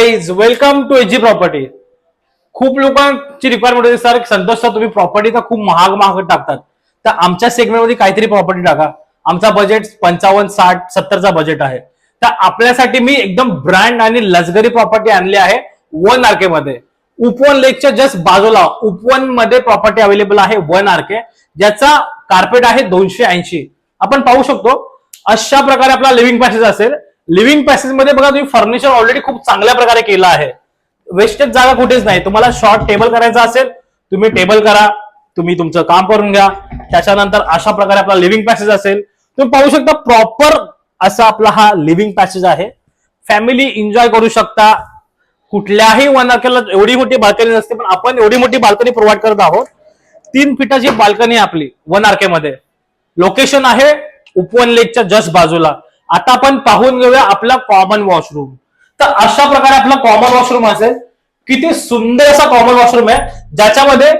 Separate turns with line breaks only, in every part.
Guys, welcome to AG property. खूप लोकांची requirement होती, सर संतोष सर तुम्ही प्रॉपर्टी तर खूप महाग टाकतात, तर आमच्या सेगमेंटमध्ये काहीतरी प्रॉपर्टी टाका. आमचा बजेट 55, 60, 70चा बजेट आहे. तर आपल्यासाठी मी एकदम ब्रँड आणि लक्झरी प्रॉपर्टी आणली आहे 1 RK मध्ये. उपवन लेकच्या जस्ट बाजूला उपवन मध्ये प्रॉपर्टी अवेलेबल आहे 1 RK, ज्याचा कार्पेट आहे 280. आपण पाहू शकतो अशा प्रकारे आपला लिव्हिंग पॅसेज असेल. लिव्हिंग पॅसेज मध्ये बघा तुम्ही फर्निचर ऑलरेडी खूप चांगल्या प्रकारे केलं आहे. वेस्टेज जागा कुठेच नाही. तुम्हाला शॉर्ट टेबल करायचा असेल तुम्ही टेबल करा, तुम्ही तुमचं काम करून घ्या. त्याच्यानंतर अशा प्रकारे आपला लिव्हिंग पॅसेज असेल. तुम्ही पाहू शकता प्रॉपर असा आपला हा लिव्हिंग पॅसेज आहे. फॅमिली एन्जॉय करू शकता. कुठल्याही 1 RK ला एवढी मोठी बाल्कनी नसते, पण आपण एवढी मोठी बाल्कनी प्रोव्हाइड करत आहोत. 3 फीटाची बाल्कनी आपली 1 RK मध्ये. लोकेशन आहे उपवन लेकच्या जस्ट बाजूला. आता आपण पाहून घेऊया आपला कॉमन वॉशरूम. तर अशा प्रकारे आपला कॉमन वॉशरूम असेल. किती सुंदर असा कॉमन वॉशरूम आहे, ज्याच्यामध्ये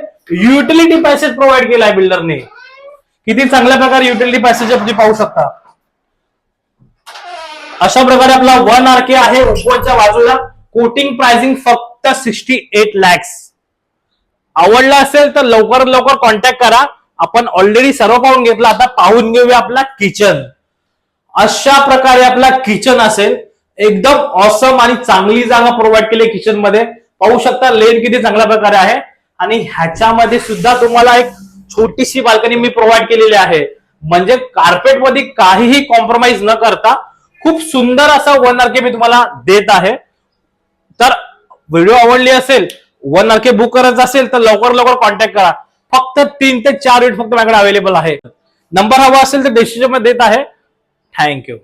युटिलिटी पॅसेज प्रोव्हाइड केला आहे बिल्डरने. किती चांगल्या प्रकारे युटिलिटी पॅसेज तुम्ही पाहू शकता. अशा प्रकारे आपला 1 RK आहे उपवनच्या बाजूला. कोटिंग प्राइसिंग फक्त 68 lakhs. आवडला असेल तर लवकरात लवकर कॉन्टॅक्ट करा. आपण ऑलरेडी सर्व पाहून घेतलं, आता पाहून घेऊया आपला किचन. अशा प्रकारे आपला किचन असेल. एकदम ऑसम आणि चांगली जागा प्रोव्हाइड केली किचन मध्ये. पाहू शकता लेन किती चांगल्या प्रकारे आहे. आणि ह्याच्यामध्ये सुद्धा तुम्हाला एक छोटीशी बाल्कनी मी प्रोव्हाइड केलेली आहे. म्हणजे कार्पेट मध्ये काहीही कॉम्प्रोमाइज न करता खूप सुंदर असा 1 RK मी तुम्हाला देत आहे. तर व्हिडिओ आवडली असेल, 1 RK बुक करायचं असेल तर लवकर कॉन्टॅक्ट करा. फक्त 3 ते 4 युनिट फक्त माझ्याकडे अवेलेबल आहे. नंबर हवा असेल तर डिस्क्रिप्शन मध्ये देत आहे. थँक्यू.